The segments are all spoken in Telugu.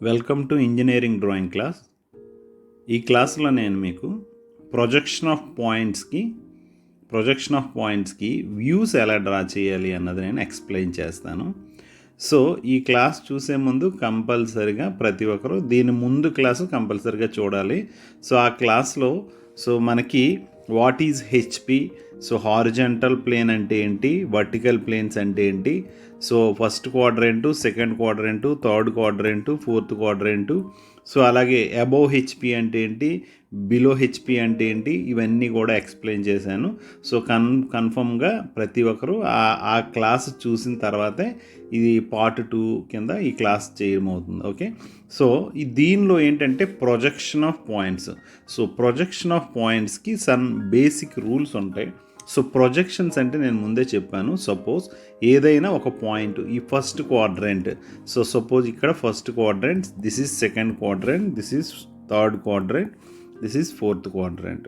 Welcome to engineering drawing class. ఈ క్లాస్లో నేను మీకు ప్రొజెక్షన్ ఆఫ్ పాయింట్స్కి వ్యూస్ ఎలా డ్రా చేయాలి అన్నది నేను ఎక్స్ప్లెయిన్ చేస్తాను. సో ఈ క్లాస్ చూసే ముందు కంపల్సరిగా ప్రతి ఒక్కరు దీని ముందు క్లాసు కంపల్సరిగా చూడాలి. సో ఆ క్లాస్లో మనకి what is HP, so horizontal plane అంటే ఏంటి, వర్టికల్ ప్లేన్స్ అంటే ఏంటి, so first quadrant, second quadrant, third quadrant, fourth quadrant, so అలాగే అబోవ్ హెచ్పి అంటే ఏంటి, బిలో హెచ్పి అంటే ఏంటి, ఇవన్నీ కూడా ఎక్స్ప్లెయిన్ చేశాను. సో కన్ఫర్మ్గా ప్రతి ఒక్కరు ఆ క్లాస్ చూసిన తర్వాతే ఇది పార్ట్ 2 కింద ఈ క్లాస్ చేయడం అవుతుంది. ఓకే, సో దీనిలో ఏంటంటే projection of points. So projection of పాయింట్స్కి సమ్ బేసిక్ రూల్స్ ఉంటాయి. సో ప్రొజెక్షన్స్ అంటే నేను ముందే చెప్పాను. సపోజ్ ఏదైనా ఒక పాయింట్, ఈ ఫస్ట్ క్వాడ్రెంట్, సో సపోజ్ ఇక్కడ first quadrant, this is second quadrant, this is third quadrant, this is fourth quadrant.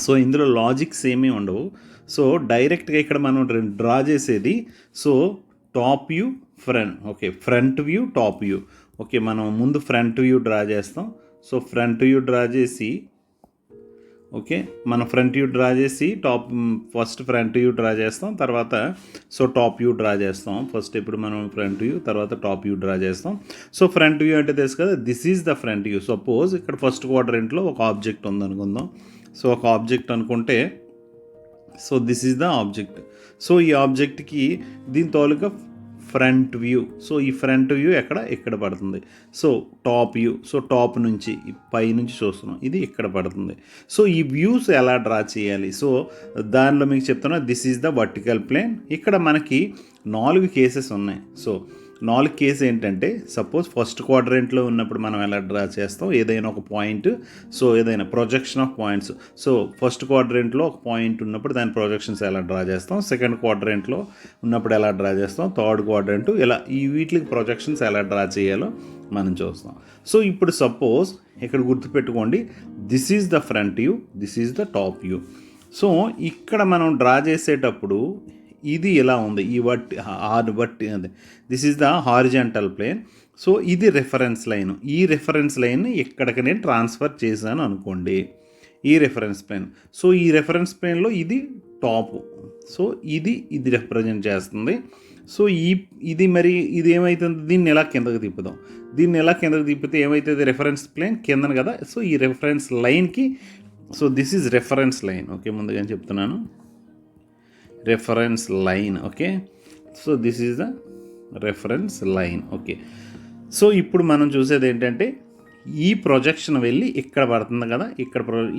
So ఇందులో లాజిక్స్ ఏమీ ఉండవు. సో డైరెక్ట్గా ఇక్కడ మనం డ్రా చేసేది so top view, front view, top view. Okay, మనం ముందు ఫ్రంట్ వ్యూ డ్రా చేస్తాం. సో ఫ్రంట్ వ్యూ డ్రా చేసి మనం ఫ్రంట్ వ్యూ డ్రా చేసి ఫస్ట్ ఫ్రంట్ వ్యూ డ్రా చేస్తాం, తర్వాత సో టాప్ వ్యూ డ్రా చేస్తాం. ఫస్ట్ ఇప్పుడు మనం ఫ్రంట్ వ్యూ, తర్వాత టాప్ వ్యూ డ్రా చేస్తాం. సో ఫ్రంట్ వ్యూ అంటే తెలుసు కదా, this is the front view. Suppose ఇక్కడ ఫస్ట్ క్వాడ్రెంట్లో ఒక ఆబ్జెక్ట్ ఉందనుకుందాం. సో ఒక ఆబ్జెక్ట్ అనుకుంటే so this is the object. So ఈ ఆబ్జెక్ట్కి దీని తాలూకా ఫ్రంట్ వ్యూ. సో ఈ ఫ్రంట్ వ్యూ ఇక్కడ పడుతుంది. So top view, so top నుంచి పై నుంచి చూస్తున్నాం, ఇది ఇక్కడ పడుతుంది. సో ఈ వ్యూస్ ఎలా డ్రా చేయాలి, సో దానిలో మీకు చెప్తున్నా, this is the vertical plane. ఇక్కడ మనకి 4 కేసెస్ ఉన్నాయి. సో 4 కేసు ఏంటంటే, సపోజ్ ఫస్ట్ క్వాడ్రెంట్లో ఉన్నప్పుడు మనం ఎలా డ్రా చేస్తాం ఏదైనా ఒక పాయింట్. సో ఏదైనా projection of points. So first క్వాడ్రెంట్లో ఒక పాయింట్ ఉన్నప్పుడు దాని ప్రొజెక్షన్స్ ఎలా డ్రా చేస్తాం, సెకండ్ క్వాడ్రెంట్లో ఉన్నప్పుడు ఎలా డ్రా చేస్తాం, థర్డ్ క్వాడ్రెంట్, ఇలా ఈ వీటికి ప్రొజెక్షన్స్ ఎలా డ్రా చేయాలో మనం చూస్తాం. సో ఇప్పుడు సపోజ్ ఇక్కడ గుర్తుపెట్టుకోండి, this is the front view, this is the top view. So ఇక్కడ మనం డ్రా చేసేటప్పుడు ఇది ఎలా ఉంది, ఈ this is the horizontal plane. So ఇది రెఫరెన్స్ లైన్. ఈ రెఫరెన్స్ లైన్ ఇక్కడికి నేను ట్రాన్స్ఫర్ చేశాను అనుకోండి, ఈ రెఫరెన్స్ ప్లేన్. సో ఈ రెఫరెన్స్ ప్లేన్లో ఇది టాప్. సో ఇది రిప్రజెంట్ చేస్తుంది. సో ఇది ఏమవుతుంది, దీన్ని ఎలా కిందకి తిప్పుదాం. దీన్ని ఎలా కిందకి తిప్పితే ఏమవుతుంది, రెఫరెన్స్ ప్లేన్ కిందన కదా. సో ఈ రెఫరెన్స్ లైన్కి, so this is reference line. Okay, ముందుగా చెప్తున్నాను, reference line. Okay, so this is the reference line. Okay, so ఇప్పుడు మనం చూసేది ఏంటంటే, ఈ ప్రొజెక్షన్ వెళ్ళి ఇక్కడ పడుతుంది కదా,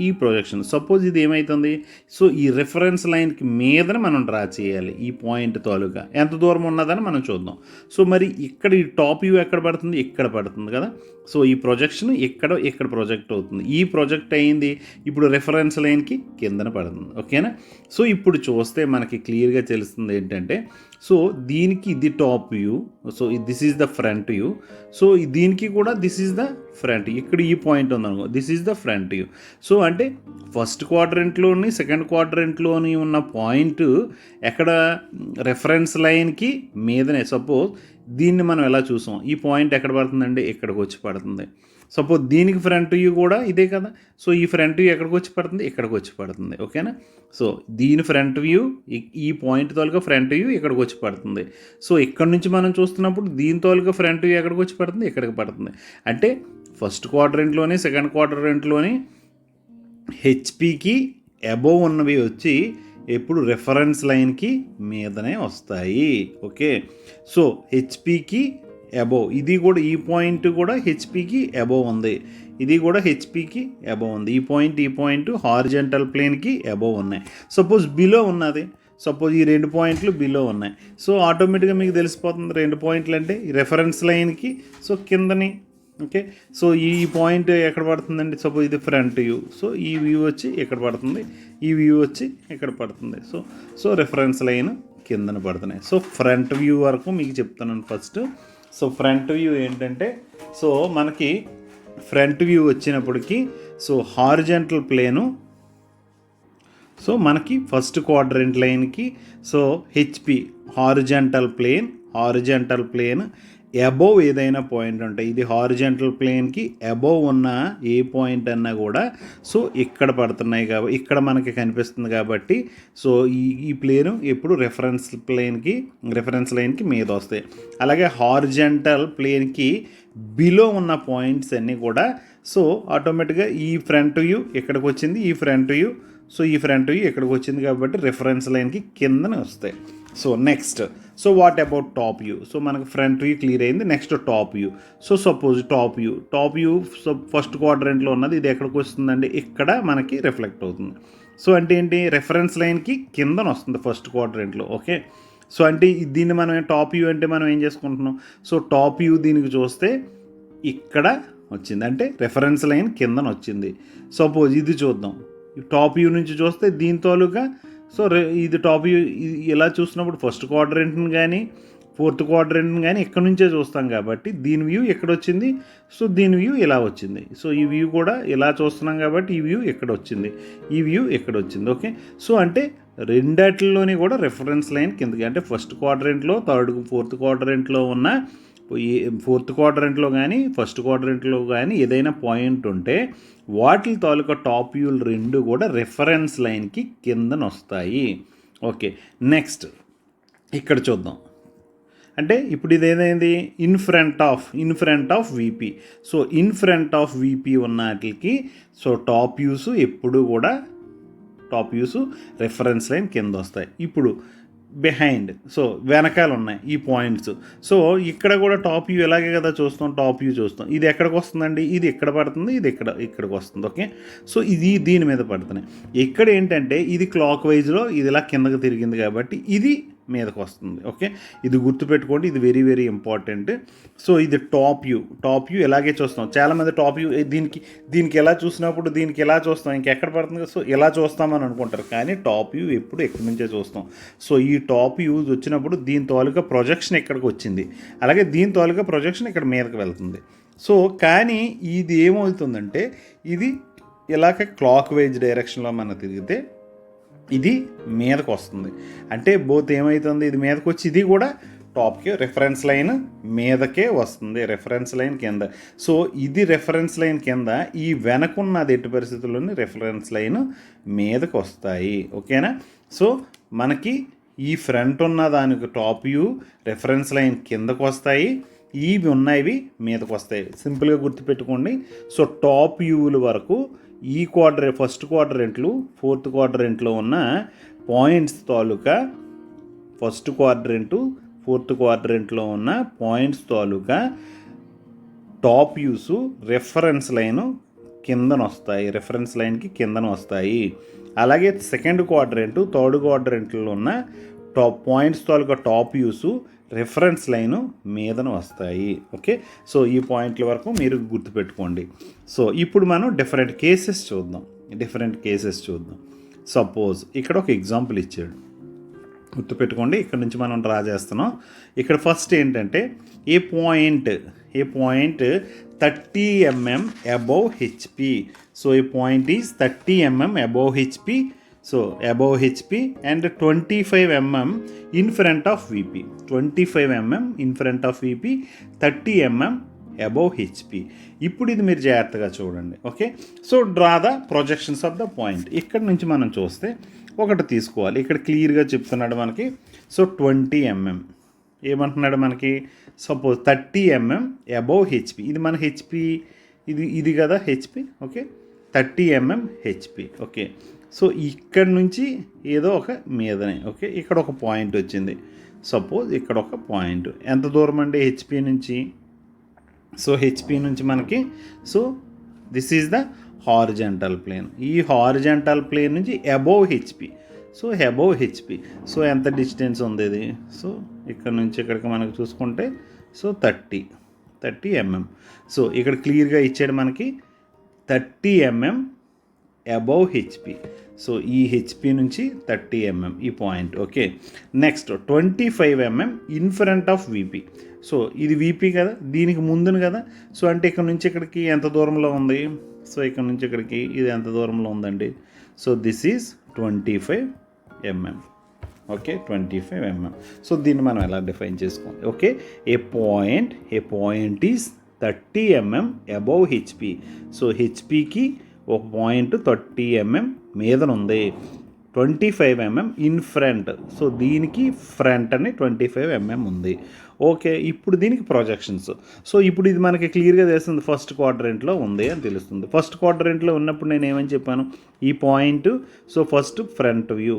ఈ ప్రొజెక్షన్. సపోజ్ ఇది ఏమవుతుంది, సో ఈ రెఫరెన్స్ లైన్కి మీదనే మనం డ్రా చేయాలి. ఈ పాయింట్ తాలూకా ఎంత దూరం ఉన్నదని మనం చూద్దాం. సో మరి ఇక్కడ ఈ టాప్ వ్యూ ఎక్కడ పడుతుంది, ఇక్కడ పడుతుంది కదా. సో ఈ ప్రొజెక్షన్ ఇక్కడ ప్రొజెక్ట్ అవుతుంది. ఈ ప్రొజెక్ట్ అయింది ఇప్పుడు రెఫరెన్స్ లైన్కి కిందన పడుతుంది. ఓకేనా. సో ఇప్పుడు చూస్తే మనకి క్లియర్గా తెలుస్తుంది ఏంటంటే, సో దీనికి ఇది top view, so this is the front view. So దీనికి కూడా దిస్ ఈజ్ ద ఫ్రంట్. ఇక్కడ ఈ పాయింట్ ఉందనుకో, this is the front view. So అంటే ఫస్ట్ క్వాడ్రెంట్లోని సెకండ్ క్వాడ్రెంట్లోని ఉన్న పాయింట్ ఎక్కడ, రెఫరెన్స్ లైన్కి మీదనే. సపోజ్ దీన్ని మనం ఎలా చూసాం, ఈ పాయింట్ ఎక్కడ పడుతుందండి, ఇక్కడికి వచ్చి పడుతుంది. సపోజ్ దీనికి ఫ్రంట్ వ్యూ కూడా ఇదే కదా. సో ఈ ఫ్రంట్ వ్యూ ఎక్కడికి వచ్చి పడుతుంది, ఇక్కడికి వచ్చి పడుతుంది. ఓకేనా. సో దీని ఫ్రంట్ వ్యూ, ఈ పాయింట్ తోలుగా ఫ్రంట్ వ్యూ ఇక్కడికి వచ్చి పడుతుంది. సో ఇక్కడ నుంచి మనం చూస్తున్నప్పుడు దీని తోలుగా ఫ్రంట్ వ్యూ ఎక్కడికి వచ్చి పడుతుంది, ఇక్కడికి పడుతుంది. అంటే ఫస్ట్ క్వాడ్రెంట్లోని సెకండ్ క్వాడ్రెంట్లోని హెచ్పికి అబోవ్ ఉన్నవి వచ్చి ఎప్పుడు రెఫరెన్స్ లైన్కి మీదనే వస్తాయి. ఓకే, సో హెచ్పికి అబోవ్, ఇది కూడా ఈ పాయింట్ కూడా హెచ్పికి అబోవ్ ఉంది, ఇది కూడా హెచ్పికి అబోవ్ ఉంది. ఈ పాయింట్ హారిజంటల్ ప్లేన్కి అబోవ్ ఉన్నాయి. సపోజ్ బిలో ఉన్నది, సపోజ్ ఈ 2 పాయింట్లు బిలో ఉన్నాయి. సో ఆటోమేటిక్గా మీకు తెలిసిపోతుంది 2 పాయింట్లు అంటే రెఫరెన్స్ లైన్కి సో కిందని. ఓకే, సో ఈ పాయింట్ ఎక్కడ పడుతుందండి, సపోజ్ ఇది ఫ్రంట్ వ్యూ. సో ఈ వ్యూ వచ్చి ఇక్కడ పడుతుంది, ఈ వ్యూ వచ్చి ఇక్కడ పడుతుంది. సో రెఫరెన్స్ లైన్ కిందన పడుతున్నాయి. సో ఫ్రంట్ వ్యూ వరకు మీకు చెప్తున్నాను ఫస్ట్. సో ఫ్రంట్ వ్యూ ఏంటంటే, సో మనకి ఫ్రంట్ వ్యూ వచ్చినప్పటికీ సో హారిజంటల్ ప్లేను, సో మనకి ఫస్ట్ క్వాడ్రెంట్ లైన్కి so HP horizontal plane above ఏదైనా పాయింట్ ఉంటే ఇది హారిజంటల్ ప్లేన్కి అబోవ్ ఉన్న ఏ పాయింట్ అన్నా కూడా సో ఇక్కడ పడుతున్నాయి కాబట్టి ఇక్కడ మనకి కనిపిస్తుంది కాబట్టి సో ఈ ప్లేను ఎప్పుడు రిఫరెన్స్ లైన్కి మీద వస్తాయి. అలాగే హారిజంటల్ ప్లేన్కి బిలో ఉన్న పాయింట్స్ అన్నీ కూడా సో ఆటోమేటిక్గా ఈ ఫ్రంట్ వ్యూ ఇక్కడికి వచ్చింది, ఈ ఫ్రంట్ వ్యూ ఇక్కడికి వచ్చింది కాబట్టి రిఫరెన్స్ లైన్కి కిందనే వస్తాయి. So next so what about top view? So మనకు ఫ్రంట్ వ్యూ క్లియర్ అయింది. Next top view. So suppose top view first క్వాడ్రంట్లో ఉన్నది ఇది ఎక్కడికి వస్తుందండి, ఇక్కడ మనకి రిఫ్లెక్ట్ అవుతుంది. సో అంటే ఏంటి, రెఫరెన్స్ లైన్కి కిందన వస్తుంది ఫస్ట్ క్వాడ్రంట్లో. ఓకే, సో అంటే దీన్ని మనం టాప్ వ్యూ అంటే మనం ఏం చేసుకుంటున్నాం, సో టాప్ వ్యూ దీనికి చూస్తే ఇక్కడ వచ్చింది అంటే రెఫరెన్స్ లైన్ కిందన వచ్చింది. సపోజ్ ఇది చూద్దాం, టాప్ వ్యూ నుంచి చూస్తే దీని తాలూకా సో ఇది టాప్ వ్యూ ఇలా చూసినప్పుడు ఫస్ట్ క్వాడ్రంట్ని కానీ ఫోర్త్ క్వాడ్రంట్ని కానీ ఇక్కడ నుంచే చూస్తాం కాబట్టి దీని వ్యూ ఎక్కడ వచ్చింది, సో దీని వ్యూ ఇలా వచ్చింది. సో ఈ వ్యూ కూడా ఇలా చూస్తున్నాం కాబట్టి ఈ వ్యూ ఎక్కడ వచ్చింది, ఈ వ్యూ ఎక్కడ వచ్చింది. ఓకే, సో అంటే రెండాటిల్లోని కూడా రెఫరెన్స్ లైన్ కిందకి అంటే ఫస్ట్ క్వాడ్రంట్లో ఫోర్త్ క్వాడ్రంట్లో ఉన్న ఫోర్త్ క్వాడ్రంట్లో కానీ ఫస్ట్ క్వాడ్రంట్లో కానీ ఏదైనా పాయింట్ ఉంటే వాటి తాలూకా టాప్ వ్యూలు రెండు కూడా రెఫరెన్స్ లైన్కి కిందన వస్తాయి. ఓకే, నెక్స్ట్ ఇక్కడ చూద్దాం. అంటే ఇప్పుడు ఇది ఏదైంది, in front of VP. So in front of VP ఉన్న వాటికి సో టాప్ వ్యూస్ ఎప్పుడు కూడా రెఫరెన్స్ లైన్ కింద వస్తాయి. ఇప్పుడు బిహైండ్ సో వెనకాల ఉన్నాయి ఈ పాయింట్స్. సో ఇక్కడ కూడా టాప్ వ్యూ ఎలాగే కదా చూస్తాం, ఇది ఎక్కడికి వస్తుందండి, ఇది ఇక్కడ పడుతుంది, ఇది ఇక్కడికి వస్తుంది. ఓకే, సో ఇది దీని మీద పడుతున్నాయి. ఇక్కడ ఏంటంటే ఇది క్లాక్ వైజ్లో ఇది ఇలా కిందకి తిరిగింది కాబట్టి ఇది మీదకి వస్తుంది. ఓకే, ఇది గుర్తుపెట్టుకోండి, ఇది వెరీ వెరీ ఇంపార్టెంట్. సో ఇది టాప్ వ్యూ ఎలాగే చూస్తాం. చాలామంది టాప్ వ్యూ దీనికి ఎలా చూసినప్పుడు దీనికి ఎలా చూస్తాం, ఇంకెక్కడ పడుతుంది, సో ఇలా చూస్తామని అనుకుంటారు. కానీ టాప్ వ్యూ ఎప్పుడు ఎక్కడి నుంచే చూస్తాం. సో ఈ టాప్ వ్యూ వచ్చినప్పుడు దీని తాలూకా ప్రొజెక్షన్ ఇక్కడికి వచ్చింది, అలాగే దీని తాలూకా ప్రొజెక్షన్ ఇక్కడ మీదకి వెళ్తుంది. సో కానీ ఇది ఏమవుతుందంటే ఇది ఇలాగ క్లాక్ వైజ్ డైరెక్షన్లో మనం తిరిగితే ఇది మీదకి వస్తుంది. అంటే బోత్ ఏమవుతుంది, ఇది మీదకి వచ్చి ఇది కూడా టాప్కి రెఫరెన్స్ లైన్ మీదకే వస్తుంది, రెఫరెన్స్ లైన్ కింద. సో ఇది రెఫరెన్స్ లైన్ కింద, ఈ వెనకున్నది ఎట్టి పరిస్థితుల్లోని రెఫరెన్స్ లైన్ మీదకి వస్తాయి. ఓకేనా, సో మనకి ఈ ఫ్రంట్ ఉన్న దానికి టాప్ వ్యూ రెఫరెన్స్ లైన్ కిందకు వస్తాయి, ఇవి ఉన్నవి మీదకు వస్తాయి. సింపుల్గా గుర్తుపెట్టుకోండి. సో టాప్ వ్యూల వరకు ఈ ఫస్ట్ క్వాడ్రంట్లు ఫోర్త్ క్వాడ్రంట్లో ఉన్న పాయింట్స్ తాలూకా ఫస్ట్ క్వాడ్రంటు ఫోర్త్ క్వాడ్రంట్లో ఉన్న పాయింట్స్ తాలూకా టాప్ వ్యూస్ రెఫరెన్స్ లైన్కి కిందన వస్తాయి. అలాగే సెకండ్ క్వాడ్రంటు థర్డ్ క్వాడ్రంట్లో ఉన్న పాయింట్స్ తాలూకా టాప్ వ్యూస్ రెఫరెన్స్ లైను మీదన వస్తాయి. ఓకే, సో ఈ పాయింట్ల వరకు మీరు గుర్తుపెట్టుకోండి. సో ఇప్పుడు మనం డిఫరెంట్ కేసెస్ చూద్దాం. సపోజ్ ఇక్కడ ఒక ఎగ్జాంపుల్ ఇచ్చాడు, గుర్తుపెట్టుకోండి. ఇక్కడ నుంచి మనం డ్రా చేస్తున్నాం. ఇక్కడ ఫస్ట్ ఏంటంటే A point 30 mm above HP. So ఈ point is 30 mm above HP. So above HP and 25 mm in front of VP. 25 mm in front of VP, 30 mm above HP. ఇప్పుడు ఇది మీరు జాగ్రత్తగా చూడండి. Okay, so draw the projections of the point. ఇక్కడ నుంచి మనం చూస్తే ఒకటి తీసుకోవాలి. ఇక్కడ క్లియర్గా చెప్తున్నాడు మనకి. సో 20 mm ఏమంటున్నాడు మనకి, సపోజ్ 30 mm above HP. ఇది మన HP, ఇది కదా HP. Okay, 30 mm HP. Okay, so ఇక్కడ నుంచి ఏదో ఒక మీదనే. ఓకే, ఇక్కడ ఒక పాయింట్ వచ్చింది. సపోజ్ ఇక్కడ ఒక పాయింట్ ఎంత దూరం అండి హెచ్పి నుంచి. సో హెచ్పి నుంచి మనకి so this is the horizontal plane. ఈ హారిజంటల్ ప్లేన్ నుంచి above HP. So above HP so ఎంత డిస్టెన్స్ ఉంది ఇది. సో ఇక్కడ నుంచి ఇక్కడికి మనకు చూసుకుంటే సో 30 mm. సో ఇక్కడ క్లియర్గా ఇచ్చాడు మనకి 30 mm అబోవ్ హెచ్పి. సో ఈ హెచ్పి నుంచి 30 mm ఈ point. Okay, next 25 mm in front of VP. So ఇది వీపీ కదా, దీనికి ముందును కదా. సో అంటే ఇక్కడ నుంచి ఇక్కడికి ఎంత దూరంలో ఉంది, సో ఇక్కడ నుంచి ఇక్కడికి ఇది ఎంత దూరంలో ఉందండి. So this is 25 mm. Okay 25 mm. So దీన్ని మనం ఎలా డిఫైన్ చేసుకోవాలి? Okay, A point is 30 mm above HP. So హెచ్పికి ఒక పాయింట్ 30 mm మీదన ఉంది, 25 mm ఇన్ ఫ్రంట్. సో దీనికి ఫ్రంట్ అని 25 mm ఉంది. ఓకే, ఇప్పుడు దీనికి ప్రొజెక్షన్స్. సో ఇప్పుడు ఇది మనకి క్లియర్గా తెలుస్తుంది ఫస్ట్ క్వాడ్రంట్లో ఉంది అని తెలుస్తుంది. ఫస్ట్ క్వాడ్రంట్లో ఉన్నప్పుడు నేను ఏమని చెప్పాను? ఈ point, so first front view,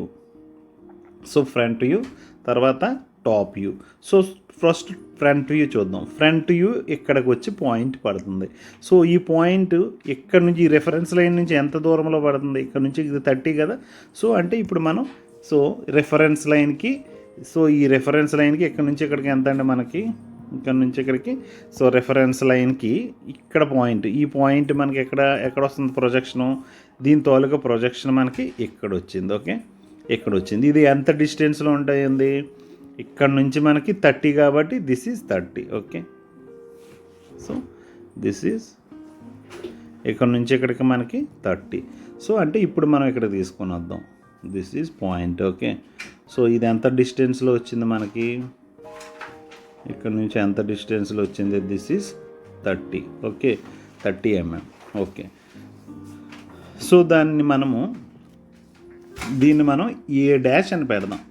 so front view తర్వాత top view. So first front view చూద్దాం. ఫ్రంట్ వ్యూ ఇక్కడికి వచ్చి పాయింట్ పడుతుంది. సో ఈ పాయింట్ ఇక్కడ నుంచి ఈ రెఫరెన్స్ లైన్ నుంచి ఎంత దూరంలో పడుతుంది? ఇక్కడ నుంచి ఇది 30 కదా. సో అంటే ఇప్పుడు మనం సో రెఫరెన్స్ లైన్కి, సో ఈ రెఫరెన్స్ లైన్కి ఇక్కడ నుంచి ఇక్కడికి ఎంత అండి మనకి? ఇక్కడ నుంచి ఇక్కడికి. సో రెఫరెన్స్ లైన్కి ఇక్కడ పాయింట్, ఈ పాయింట్ మనకి ఎక్కడ వస్తుంది ప్రొజెక్షను? దీని తాలూకా ప్రొజెక్షన్ మనకి ఇక్కడ వచ్చింది. ఓకే, ఇక్కడ వచ్చింది. ఇది ఎంత డిస్టెన్స్లో ఉంటాయింది? ఇక్కడ నుంచి మనకి 30 కాబట్టి this is 30. Okay, so this is ఇక్కడ నుంచి ఇక్కడికి మనకి 30. సో అంటే ఇప్పుడు మనం ఇక్కడ తీసుకొని వద్దాం, this is point. Okay, so ఇది ఎంత డిస్టెన్స్లో వచ్చింది మనకి? ఇక్కడ నుంచి ఎంత డిస్టెన్స్లో వచ్చింది? This is 30. Okay, 30 mm. Okay, so దీన్ని మనం A' అని పెడదాం.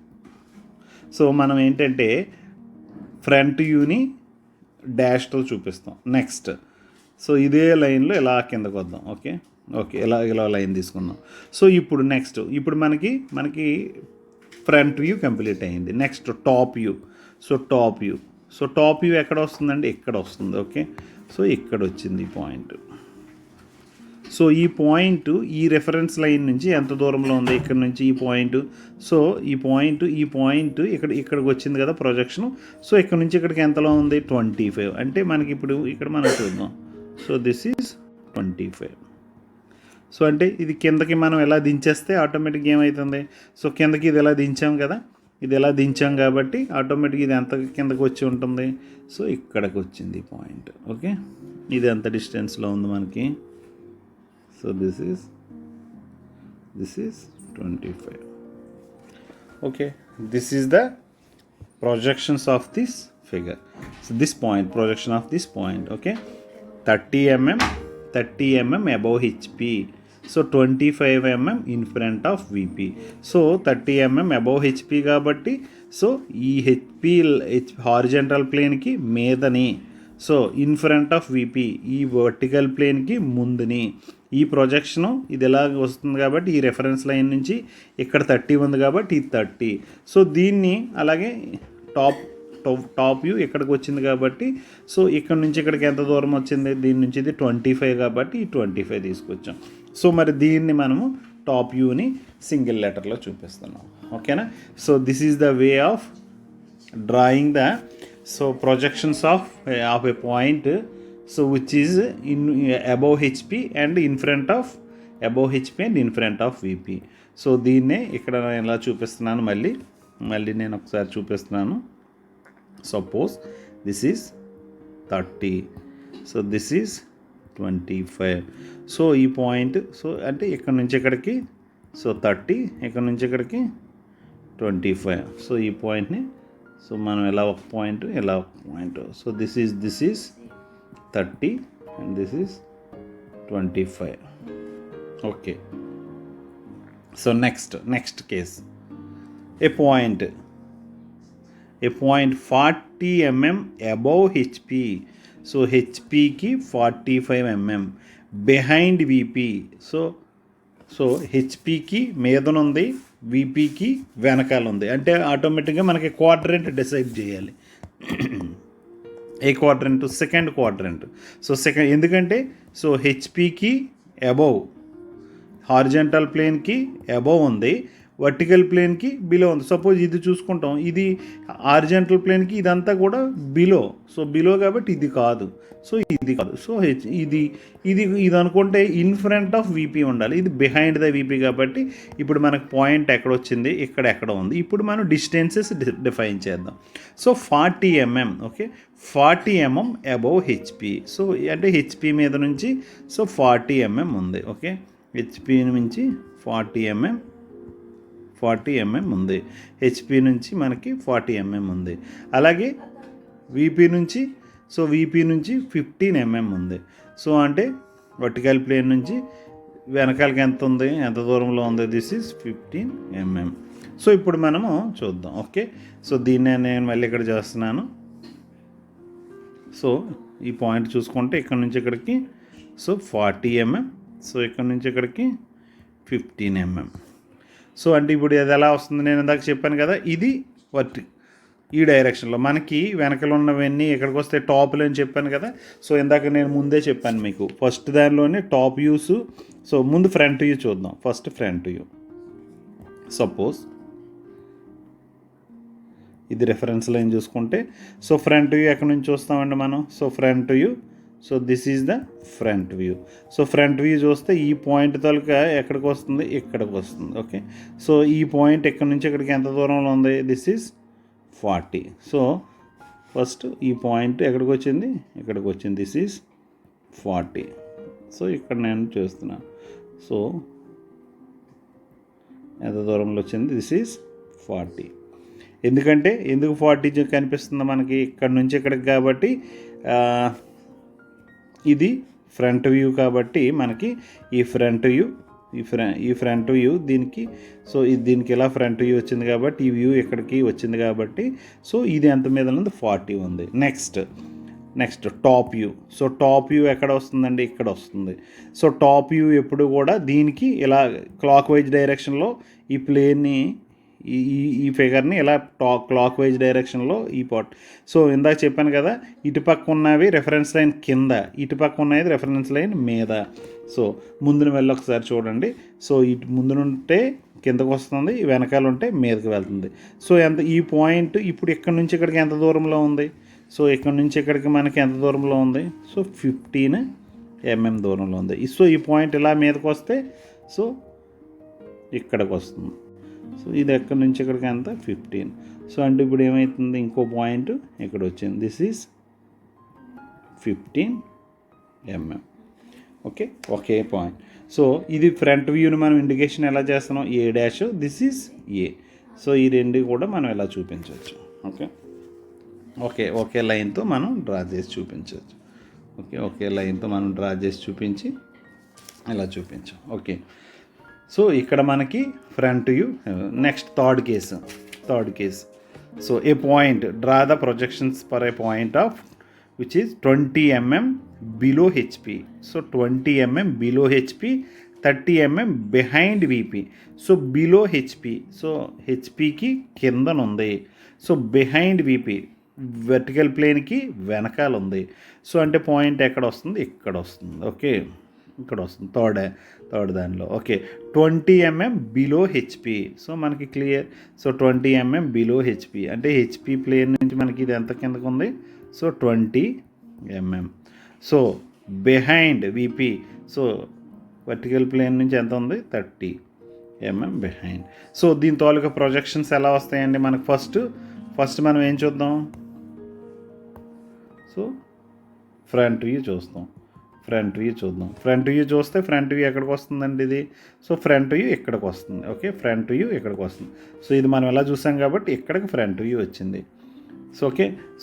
సో మనం ఏంటంటే ఫ్రంట్ వ్యూని డాష్తో చూపిస్తాం. నెక్స్ట్ సో ఇదే లైన్లో ఇలా కిందకు వద్దాం. ఓకే, ఇలా లైన్ తీసుకుందాం. సో ఇప్పుడు నెక్స్ట్ ఇప్పుడు మనకి ఫ్రంట్ వ్యూ కంప్లీట్ అయింది. Next top view. So top view ఎక్కడ వస్తుందండి? ఇక్కడ వస్తుంది. ఓకే, సో ఇక్కడ వచ్చింది ఈ పాయింట్. సో ఈ పాయింట్ ఈ రెఫరెన్స్ లైన్ నుంచి ఎంత దూరంలో ఉంది? ఇక్కడ నుంచి ఈ పాయింట్. సో ఈ పాయింట్ ఇక్కడికి వచ్చింది కదా ప్రొజెక్షన్. సో ఇక్కడ నుంచి ఇక్కడికి ఎంతలో ఉంది? 25. అంటే మనకి ఇప్పుడు ఇక్కడ మనం చూద్దాం. So this is 25. సో అంటే ఇది కిందకి మనం ఎలా దించేస్తే ఆటోమేటిక్గా ఏమవుతుంది? సో కిందకి ఇది ఎలా దించాం కదా, ఇది ఎలా దించాం కాబట్టి ఆటోమేటిక్గా ఇది ఎంత కిందకి వచ్చి ఉంటుంది? సో ఇక్కడికి వచ్చింది పాయింట్. ఓకే, ఇది ఎంత డిస్టెన్స్లో ఉంది మనకి? So this is 25. Okay, this is the projections of this figure. So this point, projection of this point. Okay, 30 mm above HP. So 25 mm in front of VP. So 30 mm above HP కాబట్టి సో ఈ హారిజంటల్ ప్లేన్కి మీదని, so in front of VP ఈ వర్టికల్ ప్లేన్కి ముందుని. ఈ ప్రొజెక్షను ఇది ఎలా వస్తుంది కాబట్టి ఈ రెఫరెన్స్ లైన్ నుంచి ఇక్కడ 30 ఉంది కాబట్టి ఇది 30. సో దీన్ని అలాగే టాప్ వ్యూ ఇక్కడికి వచ్చింది కాబట్టి సో ఇక్కడ నుంచి ఇక్కడికి ఎంత దూరం వచ్చింది? దీని నుంచి ఇది 25 కాబట్టి ఈ 25 తీసుకొచ్చాం. సో మరి దీన్ని మనము టాప్ వ్యూని సింగిల్ లెటర్లో చూపిస్తున్నాం. ఓకేనా? So this is the way of drawing the projections of a point, so which is in above HP and in front of above HP and in front of VP. So దీన్నే ఇక్కడ నేను ఎలా చూపిస్తున్నాను, మళ్ళీ నేను ఒకసారి చూపిస్తున్నాను. Suppose this is 30, so this is 25. So ఈ పాయింట్, సో అంటే ఇక్కడ నుంచి ఇక్కడికి సో 30, ఇక్కడ నుంచి ఇక్కడికి 25. సో ఈ పాయింట్ని సో మనం ఎలా ఒక పాయింట్, ఎలా ఒక point. So this is 30 and this is 25. Okay, so next case A point 40 mm above HP. So హెచ్పికి 45 mm బిహైండ్ విపి. సో హెచ్పికి మీదనుంది, విపికి వెనకాల ఉంది. అంటే ఆటోమేటిక్గా మనకి క్వాడ్రంట్ డిసైడ్ చేయాలి. ఏ క్వాడ్రంట్? Second quadrant. సో ఎందుకంటే సో హెచ్పికి అబౌవ్, హారిజంటల్ ప్లేన్కి అబౌవ్ ఉంది, వర్టికల్ ప్లేన్కి బిలో ఉంది. సపోజ్ ఇది చూసుకుంటాం, ఇది హారిజంటల్ ప్లేన్కి ఇదంతా కూడా బిలో. సో బిలో కాబట్టి ఇది కాదు, సో ఇది కాదు. సో ఇది అనుకుంటే ఇన్ ఫ్రంట్ ఆఫ్ వీపీ ఉండాలి, ఇది బిహైండ్ ద వీపీ కాబట్టి ఇప్పుడు మనకు పాయింట్ ఎక్కడ వచ్చింది, ఎక్కడ ఉంది. ఇప్పుడు మనం డిస్టెన్సెస్ డిఫైన్ చేద్దాం. So 40 mm. Okay, 40 mm above HP. So అంటే హెచ్పి మీద నుంచి సో 40 mm ఉంది. ఓకే, హెచ్పి నుంచి 40 mm 40 mm ఉంది. హెచ్పి నుంచి మనకి 40 mm ఉంది. అలాగే వీపీ నుంచి 15 mm ఉంది. సో అంటే వర్టికల్ ప్లేన్ నుంచి వెనకాలకి ఎంత ఉంది, ఎంత దూరంలో ఉంది, దిస్ ఈజ్ 15 mm. సో ఇప్పుడు మనము చూద్దాం. ఓకే, సో దీన్నే నేను మళ్ళీ ఇక్కడ చేస్తున్నాను. సో ఈ పాయింట్ చూసుకుంటే ఇక్కడ నుంచి ఇక్కడికి 40 mm, సో ఇక్కడ నుంచి ఇక్కడికి 15 mm. సో అంటే ఇప్పుడు ఇది ఎలా వస్తుంది, నేను ఇందాక చెప్పాను కదా, ఇది ఈ డైరెక్షన్లో మనకి వెనకలు ఉన్నవన్నీ ఎక్కడికి వస్తే టాప్లు అని చెప్పాను కదా. సో ఇందాక నేను ముందే చెప్పాను మీకు, ఫస్ట్ దానిలోనే టాప్ వ్యూస్. సో ముందు ఫ్రంట్ వ్యూ చూద్దాం. ఫస్ట్ ఫ్రంట్ వ్యూ, సపోజ్ ఇది రెఫరెన్స్ లైన్ చూసుకుంటే, సో ఫ్రంట్ వ్యూ ఎక్కడి నుంచి చూస్తామండి మనం. So front view, so this is the front view. So front view చూస్తే ఈ పాయింట్ తాలూకా ఎక్కడికి వస్తుంది, ఇక్కడికి వస్తుంది. ఓకే, సో ఈ పాయింట్ ఎక్కడి నుంచి ఇక్కడికి ఎంత దూరంలో ఉంది, దిస్ ఈజ్ 40. సో ఫస్ట్ ఈ పాయింట్ ఎక్కడికి వచ్చింది, ఇక్కడికి వచ్చింది, దిస్ ఈజ్ 40. సో ఇక్కడ నేను చూస్తున్నాను. సో ఎంత దూరంలో వచ్చింది, దిస్ ఈజ్ 40. ఎందుకు 40 కనిపిస్తుంది మనకి ఇక్కడ నుంచి ఇక్కడికి, కాబట్టి ఇది ఫ్రంట్ వ్యూ కాబట్టి మనకి ఈ ఫ్రంట్ వ్యూ దీనికి, సో దీనికి ఇలా ఫ్రంట్ వ్యూ వచ్చింది కాబట్టి ఈ వ్యూ ఇక్కడికి వచ్చింది కాబట్టి, సో ఇది ఎంత మీద ఉంది, 40 ఉంది. Next top view. So top view ఎక్కడ వస్తుందండి, ఇక్కడ వస్తుంది. సో టాప్ వ్యూ ఎప్పుడు కూడా దీనికి ఇలా క్లాక్ వైజ్ డైరెక్షన్లో ఈ ప్లేన్ని, ఈ ఫిగర్ని ఇలా క్లాక్ వైజ్ డైరెక్షన్లో ఈ పార్ట్. సో ఇందాక చెప్పాను కదా, ఇటుపక్క ఉన్నవి రెఫరెన్స్ లైన్ కింద, ఇటుపక్క ఉన్నది రెఫరెన్స్ లైన్ మీద. సో ముందున వెళ్ళి ఒకసారి చూడండి. సో ఇటు ముందునుంటే కిందకు వస్తుంది, వెనకాల ఉంటే మీదకి వెళ్తుంది. సో ఈ పాయింట్ ఇప్పుడు ఇక్కడ నుంచి ఇక్కడికి ఎంత దూరంలో ఉంది, సో ఇక్కడ నుంచి ఇక్కడికి మనకి ఎంత దూరంలో ఉంది, సో 15 mm దూరంలో ఉంది. సో ఈ పాయింట్ ఇలా మీదకి వస్తే సో ఇక్కడికి వస్తుంది. సో ఇది ఎక్కడి నుంచి ఇక్కడికి ఎంత, 15. సో అంటే ఇప్పుడు ఏమవుతుంది, ఇంకో పాయింట్ ఇక్కడ వచ్చింది, this is 15 mm. Okay point. So ఇది ఫ్రంట్ వ్యూని మనం ఇండికేషన్ ఎలా చేస్తున్నాం, A', this is A. So ఈ రెండు కూడా మనం ఎలా చూపించవచ్చు. ఒకే లైన్తో మనం డ్రా చేసి చూపించవచ్చు. ఒకే లైన్తో మనం డ్రా చేసి చూపించి ఇలా చూపించాం. సో ఇక్కడ మనకి front view. Next third case. So A point, draw the projections for A point of which is 20 mm below HP. So 20 mm below HP, 30 mm behind VP. So below HP, so హెచ్పికి కిందనుంది. సో బిహైండ్ వీపీ, వెర్టికల్ ప్లేన్కి వెనకాల ఉంది. సో అంటే పాయింట్ ఎక్కడ వస్తుంది, ఇక్కడ వస్తుంది. ఇక్కడ వస్తుంది థర్డ్ దానిలో. 20 mm బిలో హెచ్పి. సో మనకి clear. So 20 mm below HP అంటే హెచ్పి ప్లేన్ నుంచి మనకి ఇది ఎంత కిందకు ఉంది, so 20 mm. So behind VP, so vertical plane నుంచి ఎంత ఉంది, 30 mm బిహైండ్. సో దీని తాలూకా ప్రొజెక్షన్స్ ఎలా వస్తాయండి మనకు. ఫస్ట్ మనం ఏం చూద్దాం, సో ఫ్రంట్ వ్యూ చూద్దాం. ఫ్రంట్ వ్యూ చూస్తే ఫ్రంట్ వ్యూ ఎక్కడికి వస్తుందండి ఇది, సో ఫ్రంట్ వ్యూ ఇక్కడికి వస్తుంది. ఫ్రంట్ వ్యూ ఇక్కడికి వస్తుంది. సో ఇది మనం ఎలా చూసాం కాబట్టి ఇక్కడికి ఫ్రంట్ వ్యూ వచ్చింది. సో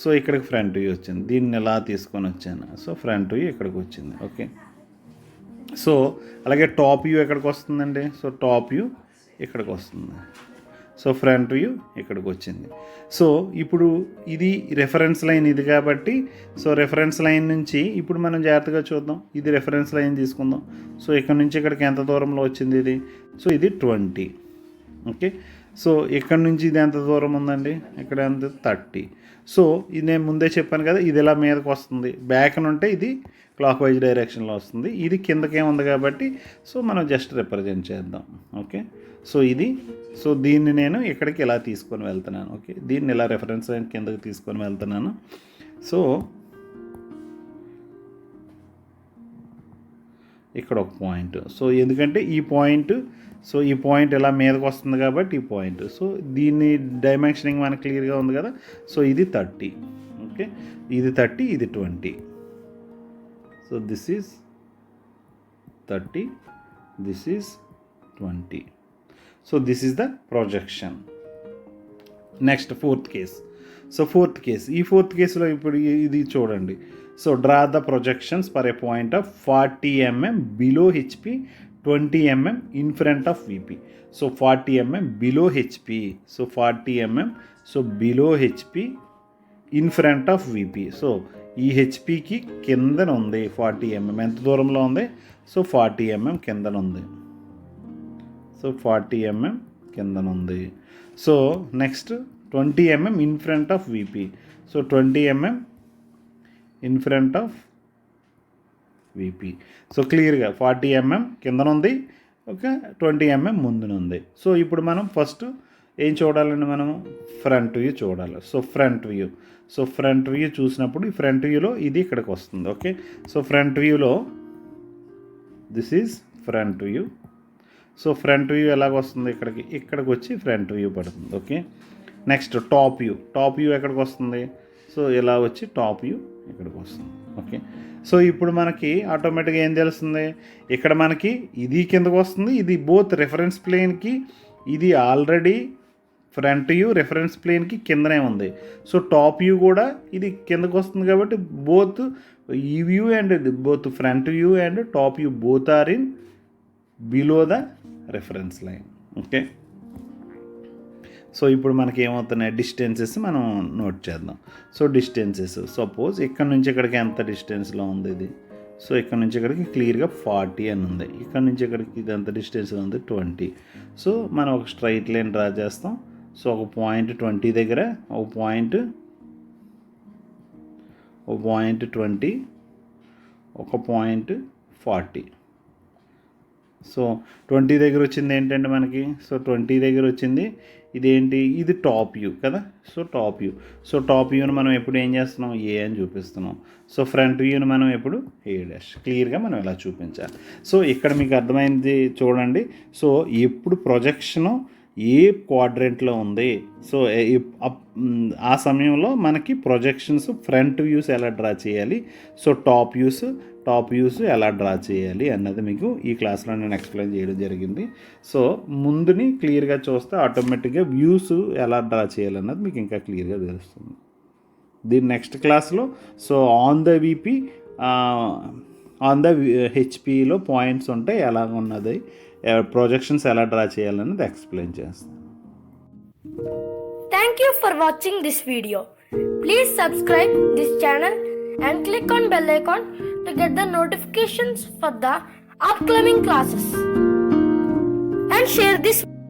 సో ఇక్కడికి ఫ్రంట్ వ్యూ వచ్చింది, దీన్ని ఎలా తీసుకొని వచ్చాను. సో ఫ్రంట్ వ్యూ ఇక్కడికి వచ్చింది. సో అలాగే టాప్ వ్యూ ఎక్కడికి వస్తుందండి, సో టాప్ వ్యూ ఇక్కడికి వస్తుంది. సో ఫ్రంట్ వ్యూ ఇక్కడికి వచ్చింది. సో ఇప్పుడు ఇది రెఫరెన్స్ లైన్ ఇది కాబట్టి, సో రెఫరెన్స్ లైన్ నుంచి ఇప్పుడు మనం జాగ్రత్తగా చూద్దాం. ఇది రెఫరెన్స్ లైన్ తీసుకుందాం. సో ఇక్కడ నుంచి ఇక్కడికి ఎంత దూరంలో వచ్చింది ఇది, సో ఇది 20. సో ఇక్కడ నుంచి ఇది ఎంత దూరం ఉందండి, ఇక్కడ ఎంత 30. సో ఇది నేను ముందే చెప్పాను కదా, ఇది ఇలా మీదకి వస్తుంది. బ్యాక్ నుంటే ఇది క్లాక్ వైజ్ డైరెక్షన్లో వస్తుంది, ఇది కిందకే ఉంది కాబట్టి సో మనం జస్ట్ రిప్రజెంట్ చేద్దాం. సో ఇది, సో దీన్ని నేను ఇక్కడికి ఇలా తీసుకొని వెళ్తున్నాను. దీన్ని ఇలా రెఫరెన్స్ లైన్ కిందకి తీసుకొని వెళ్తున్నాను. సో ఇక్కడ ఒక పాయింట్. సో ఎందుకంటే ఈ పాయింట్ ఇలా మీదకి వస్తుంది కాబట్టి ఈ పాయింట్. సో దీన్ని డైమెన్షనింగ్ మనకు క్లియర్గా ఉంది కదా. సో ఇది 30. ఇది 30, ఇది 20. So this is 30, this is 20. So this is the projection. Next, fourth case. So fourth case, ఈ ఫోర్త్ కేసులో ఇప్పుడు ఇది చూడండి. So draw the projections for a point of 40 mm below HP, 20 mm in front of VP. So 40 mm below HP, so 40 mm so below HP in front of VP. So ఈ హెచ్పికి కిందన ఉంది 40 mm. ఎంత దూరంలో ఉంది? సో 40 mm కిందన ఉంది. సో 40 mm కిందన ఉంది. So next 20 mm in front of VP. So 20 mm in front of VP. So క్లియర్గా 40 mm కిందన ఉంది, ఓకే, 20 mm ముందున ఉంది. సో ఇప్పుడు మనం ఫస్ట్ ఏం చూడాలండి, మనము ఫ్రంట్ వ్యూ చూడాలి. So front view, so front view చూసినప్పుడు ఈ ఫ్రంట్ వ్యూలో ఇది ఇక్కడికి వస్తుంది, ఓకే. సో ఫ్రంట్ వ్యూలో this is front view. So front view ఎలాగ వస్తుంది, ఇక్కడికి వచ్చి ఫ్రంట్ వ్యూ పడుతుంది, okay. Next top view. Top view ఎక్కడికి వస్తుంది? సో ఇలా వచ్చి టాప్ వ్యూ ఇక్కడికి వస్తుంది, ఓకే. సో ఇప్పుడు మనకి ఆటోమేటిక్గా ఏం తెలుస్తుంది, ఇక్కడ మనకి ఇది కిందకు వస్తుంది, ఇది బోత్ రెఫరెన్స్ ప్లేన్కి, ఇది ఆల్రెడీ ఫ్రంట్ వ్యూ రెఫరెన్స్ ప్లేన్కి కిందనే ఉంది. సో టాప్ వ్యూ కూడా ఇది కిందకు వస్తుంది కాబట్టి బోత్ ఈ view and both front view and top view both are in below the reference line, okay. So ఇప్పుడు మనకి ఏమవుతున్నాయి, డిస్టెన్సెస్ మనం నోట్ చేద్దాం. సో డిస్టెన్సెస్, సపోజ్ ఇక్కడ నుంచి ఇక్కడికి ఎంత డిస్టెన్స్లో ఉంది ఇది? సో ఇక్కడ నుంచి ఇక్కడికి క్లియర్గా 40 అని ఉంది. ఇక్కడ నుంచి ఇక్కడికి ఇది ఎంత డిస్టెన్స్లో ఉంది? 20. సో మనం ఒక స్ట్రైట్ లైన్ డ్రా చేస్తాం. సో ఒక పాయింట్ 20 దగ్గర, ఒక పాయింట్ 20, ఒక పాయింట్ 40. సో 20 దగ్గర వచ్చింది ఏంటంటే మనకి, సో 20 దగ్గర వచ్చింది ఇదేంటి, ఇది టాప్ వ్యూ కదా. So top view, so top వ్యూని మనం ఎప్పుడు ఏం చేస్తున్నాం, ఏ అని చూపిస్తున్నాం. సో ఫ్రంట్ వ్యూని మనం ఎప్పుడు A'. క్లియర్గా మనం ఇలా చూపించాలి. సో ఇక్కడ మీకు అర్థమైంది చూడండి. సో ఎప్పుడు ప్రొజెక్షను ఏ క్వాడ్రెంట్లో ఉంది, సో ఆ సమయంలో మనకి ప్రొజెక్షన్స్ ఫ్రంట్ వ్యూస్ ఎలా డ్రా చేయాలి, సో టాప్ వ్యూస్ ఎలా డ్రా చేయాలి అన్నది మీకు ఈ క్లాస్లో నేను ఎక్స్ప్లెయిన్ చేయడం జరిగింది. సో ముందుని క్లియర్గా చూస్తే ఆటోమేటిక్గా వ్యూస్ ఎలా డ్రా చేయాలన్నది మీకు ఇంకా క్లియర్గా తెలుస్తుంది. దీని నెక్స్ట్ క్లాస్లో so on the VP, on the హెచ్పిలో పాయింట్స్ ఉంటాయి, ఎలా ఉన్నది ప్రొజెక్షన్స్ ఎలా డ్రా చేయాలన్నది ఎక్స్ప్లెయిన్ చేస్తాను. Thank you for watching this video. Please subscribe this channel and click on bell icon to get the notifications for the upcoming classes. And share this